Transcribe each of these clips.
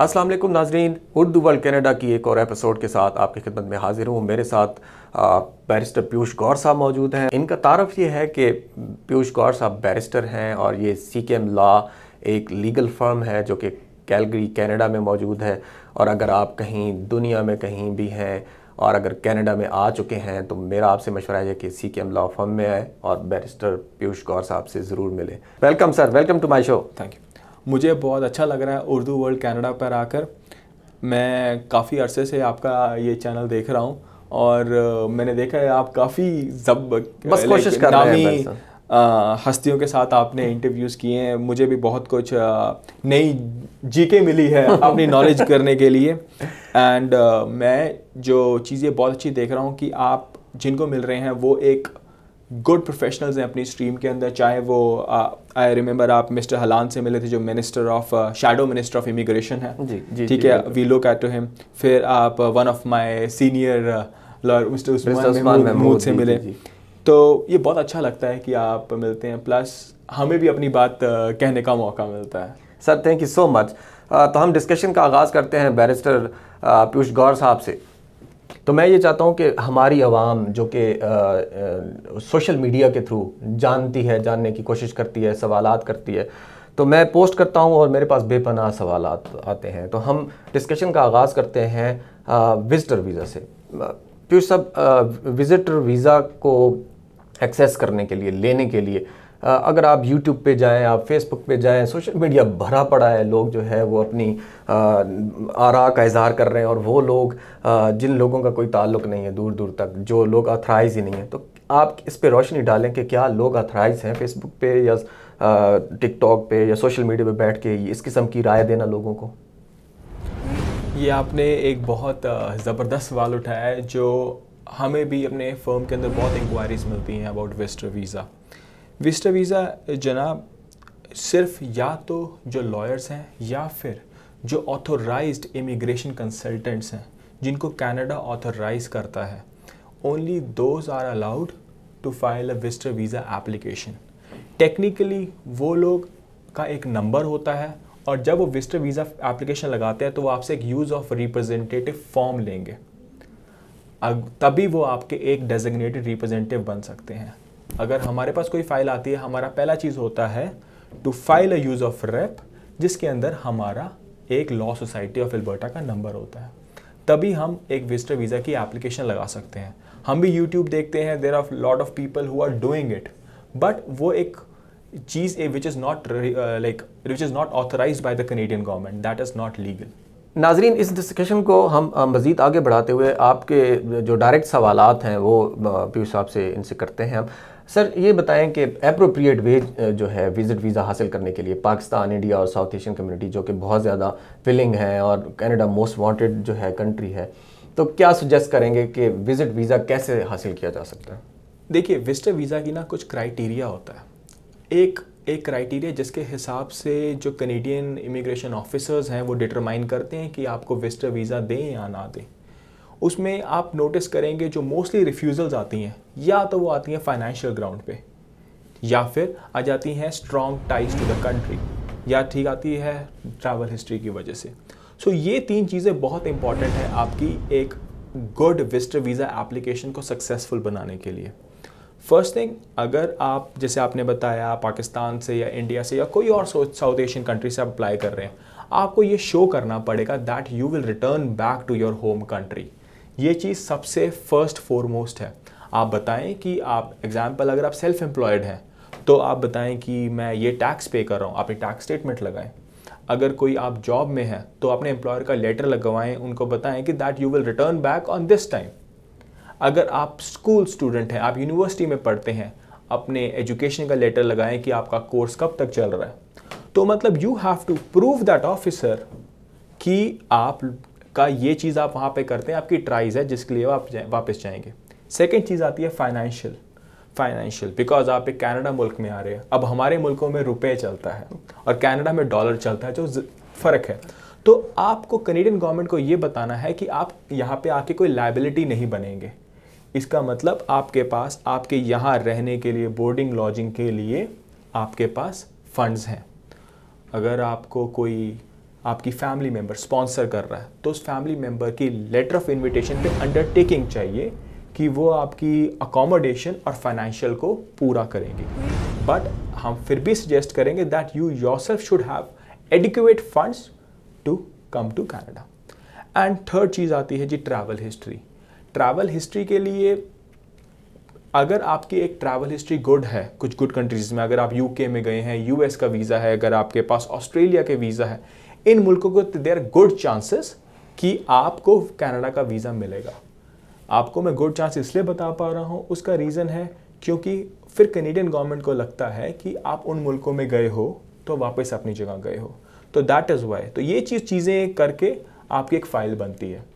अस्सलाम वालेकुम नाजरीन, उर्दू वर्ल्ड कनाडा की एक और एपिसोड के साथ आपकी खिदमत में हाजिर हूँ। मेरे साथ बैरिस्टर पीयूष गौर साहब मौजूद हैं। इनका तारफ़ ये है कि पीयूष गौर साहब बैरिस्टर हैं और ये CKM लॉ एक लीगल फर्म है जो कि कैलगरी कनाडा में मौजूद है। और अगर आप कहीं दुनिया में कहीं भी हैं और अगर कनाडा में आ चुके हैं तो मेरा आपसे मशवरा है कि CKM लॉ फर्म में आए और बैरिस्टर पीयूष गौर साहब से ज़रूर मिले। Welcome sir, welcome to my show. Thank you. मुझे बहुत अच्छा लग रहा है उर्दू वर्ल्ड कनाडा पर आकर। मैं काफ़ी अरसे से आपका ये चैनल देख रहा हूँ और मैंने देखा है आप काफ़ी बस कोशिश कर रहे हैं नामी हस्तियों के साथ आपने इंटरव्यूज़ किए हैं। मुझे भी बहुत कुछ नई जीके मिली है अपनी नॉलेज करने के लिए। एंड मैं जो चीज़ें बहुत अच्छी देख रहा हूँ कि आप जिनको मिल रहे हैं वो एक गुड प्रोफेशनल्स हैं अपनी स्ट्रीम के अंदर। चाहे वो आई रिमेंबर आप मिस्टर हलान से मिले थे जो minister of shadow minister of immigration है। जी ठीक है, we look at to him. फिर आप one of my senior lawyer mister Usman Mahmood से मिले। तो ये बहुत अच्छा लगता है कि आप मिलते हैं, प्लस हमें भी अपनी बात कहने का मौका मिलता है। Sir thank you so much. तो हम डिस्कशन का आगाज़ करते हैं बैरिस्टर पीयूष गौर साहब से। तो मैं ये चाहता हूँ कि हमारी आवाम जो कि सोशल मीडिया के थ्रू जानती है, जानने की कोशिश करती है, सवालात करती है, तो मैं पोस्ट करता हूँ और मेरे पास बेपनाह सवालात आते हैं। तो हम डिस्कशन का आगाज़ करते हैं विजिटर वीज़ा से। पीयूष साहब, विजिटर वीज़ा को एक्सेस करने के लिए, लेने के लिए अगर आप YouTube पे जाएं, आप Facebook पे जाएं, सोशल मीडिया भरा पड़ा है। लोग जो है वो अपनी आरा का इजहार कर रहे हैं और वो लोग जिन लोगों का कोई ताल्लुक़ नहीं है दूर दूर तक, जो लोग ऑथराइज़ ही नहीं है, तो आप इस पे रोशनी डालें कि क्या लोग ऑथराइज़ हैं Facebook पे या टिकटॉक पे या सोशल मीडिया पे बैठ के इस किस्म की राय देना लोगों को। ये आपने एक बहुत ज़बरदस्त सवाल उठाया है जो हमें भी अपने फर्म के अंदर बहुत इंक्वायरीज मिलती हैं about visitor visa. Visitor visa जनाब सिर्फ या तो जो लॉयर्स हैं या फिर जो ऑथोराइज्ड इमिग्रेशन कंसल्टेंट्स हैं जिनको कनाडा ऑथोराइज करता है, only those are allowed to file a visitor visa application. Technically वो लोग का एक नंबर होता है और जब वो विजिटर वीज़ा एप्लीकेशन लगाते हैं तो वो आपसे एक यूज़ ऑफ रिप्रेजेंटेटिव फॉर्म लेंगे, तभी वो आपके एक डेजिग्नेटेड रिप्रेजेंटेटिव बन सकते हैं। अगर हमारे पास कोई फाइल आती है, हमारा पहला चीज़ होता है to file a use of rep, जिसके अंदर हमारा एक लॉ सोसाइटी ऑफ एल्बर्टा का नंबर होता है, तभी हम एक विजिटर वीज़ा की एप्लीकेशन लगा सकते हैं। हम भी यूट्यूब देखते हैं, there are lot of people who are doing it, but वो एक चीज़ which is not authorized by the Canadian government, that is not legal. नाजरीन, इस डिस्कशन को हम मज़ीद आगे बढ़ाते हुए आपके जो डायरेक्ट सवालात हैं वो पीयूष साहब से इनसे करते हैं हम। सर ये बताएं कि एप्रोप्रिएट वेज जो है विजिट वीज़ा हासिल करने के लिए पाकिस्तान, इंडिया और साउथ एशियन कम्युनिटी जो कि बहुत ज़्यादा विलिंग है और कनाडा मोस्ट वांटेड जो है कंट्री है, तो क्या सजेस्ट करेंगे कि विजिट वीज़ा कैसे हासिल किया जा सकता है? देखिए, विजिटर वीज़ा की ना कुछ क्राइटेरिया होता है। एक क्राइटेरिया जिसके हिसाब से जो कनेडियन इमिग्रेशन ऑफिसर्स हैं वो डिटरमाइन करते हैं कि आपको विजिटर वीज़ा दें या ना दें। उसमें आप नोटिस करेंगे जो मोस्टली रिफ्यूज़ल्स आती हैं, या तो वो आती हैं फाइनेंशियल ग्राउंड पे, या फिर आ जाती हैं strong ties to the country, या ठीक आती है ट्रैवल हिस्ट्री की वजह से। सो ये तीन चीज़ें बहुत इंपॉर्टेंट है आपकी एक गुड विजिटर वीज़ा एप्लीकेशन को सक्सेसफुल बनाने के लिए। फर्स्ट थिंग, अगर आप जैसे आपने बताया पाकिस्तान से या इंडिया से या कोई और साउथ एशियन कंट्री से आप अप्लाई कर रहे हैं, आपको ये शो करना पड़ेगा that you will return back to your home country. ये चीज़ सबसे फर्स्ट फॉरमोस्ट है। आप बताएं कि आप एग्जांपल अगर आप सेल्फ एम्प्लॉयड हैं तो आप बताएं कि मैं ये टैक्स पे कर रहा हूँ, आप एक टैक्स स्टेटमेंट लगाएं। अगर कोई आप जॉब में है तो अपने एम्प्लॉयर का लेटर लगवाएं, उनको बताएं कि that you will return back on this time. अगर आप स्कूल स्टूडेंट हैं, आप यूनिवर्सिटी में पढ़ते हैं, अपने एजुकेशन का लेटर लगाएं कि आपका कोर्स कब तक चल रहा है। तो मतलब you have to prove that officer कि आप का ये चीज़ आप वहाँ पे करते हैं, आपकी ट्राइज है जिसके लिए आप वापस जाएंगे। सेकंड चीज़ आती है फाइनेंशियल, बिकॉज आप एक कनाडा मुल्क में आ रहे हैं। अब हमारे मुल्कों में रुपए चलता है और कनाडा में डॉलर चलता है, जो फ़र्क है। तो आपको कनेडियन गवर्नमेंट को ये बताना है कि आप यहाँ पे आके कोई लायबिलिटी नहीं बनेंगे। इसका मतलब आपके पास आपके यहाँ रहने के लिए, बोर्डिंग लॉजिंग के लिए आपके पास फंड्स हैं। अगर आपको कोई आपकी फैमिली मेम्बर स्पॉन्सर कर रहा है, तो उस फैमिली मेम्बर की लेटर ऑफ इनविटेशन पे अंडरटेकिंग चाहिए कि वो आपकी अकोमोडेशन और फाइनेंशियल को पूरा करेंगे। बट हम फिर भी सजेस्ट करेंगे that you yourself should have adequate funds to come to Canada. And third चीज़ आती है जी ट्रैवल हिस्ट्री। ट्रैवल हिस्ट्री के लिए अगर आपकी एक ट्रैवल हिस्ट्री गुड है कुछ गुड कंट्रीज़ में, अगर आप यूके में गए हैं, यूएस का वीज़ा है, अगर आपके पास ऑस्ट्रेलिया के वीज़ा है, इन मुल्कों को देयर आर गुड चांसेस कि आपको कनाडा का वीज़ा मिलेगा। आपको मैं गुड चांस इसलिए बता पा रहा हूँ, उसका रीज़न है क्योंकि फिर कैनेडियन गवर्नमेंट को लगता है कि आप उन मुल्कों में गए हो तो वापस अपनी जगह गए हो, तो दैट इज़ वाई। तो ये चीज़ें करके आपकी एक फ़ाइल बनती है।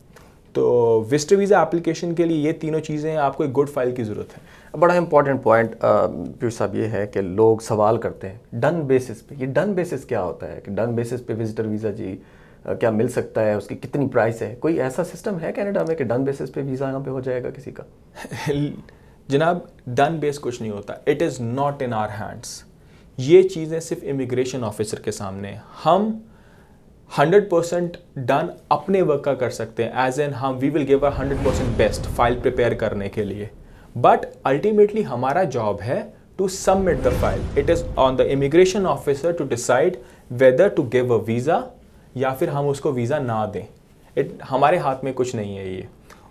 तो विजिटर वीज़ा एप्लीकेशन के लिए ये तीनों चीज़ें, आपको एक गुड फाइल की ज़रूरत है। बड़ा इंपॉर्टेंट पॉइंट पीयूष साहब ये है कि लोग सवाल करते हैं डन बेसिस पे। ये डन बेसिस क्या होता है कि डन बेसिस पे विजिटर वीज़ा जी क्या मिल सकता है, उसकी कितनी प्राइस है? कोई ऐसा सिस्टम है कनाडा में कि डन बेसिस पे वीज़ा यहाँ पे हो जाएगा किसी का? जनाब, डन बेस कुछ नहीं होता, it is not in our hands. ये चीज़ें सिर्फ इमिग्रेशन ऑफिसर के सामने हैं। हम 100% डन अपने वर्क का कर सकते हैं, एज एन हम we will give 100% best file prepare करने के लिए, बट अल्टीमेटली हमारा जॉब है to submit the file. It is on the immigration officer to decide whether to give a visa या फिर हम उसको वीज़ा ना दें। हमारे हाथ में कुछ नहीं है ये,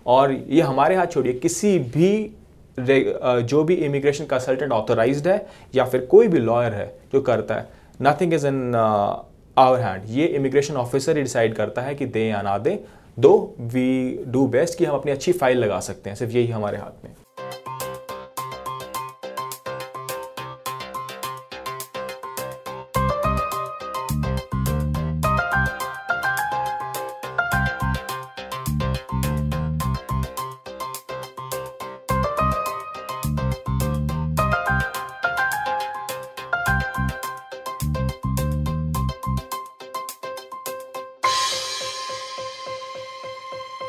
और ये हमारे हाथ छोड़िए, किसी भी जो भी इमिग्रेशन कंसल्टेंट ऑथराइज्ड है या फिर कोई भी लॉयर है जो करता है, nothing is in our hand. ये इमिग्रेशन ऑफिसर ही डिसाइड करता है कि दें या ना दें। दो वी डू बेस्ट कि हम अपनी अच्छी फाइल लगा सकते हैं, सिर्फ यही हमारे हाथ में।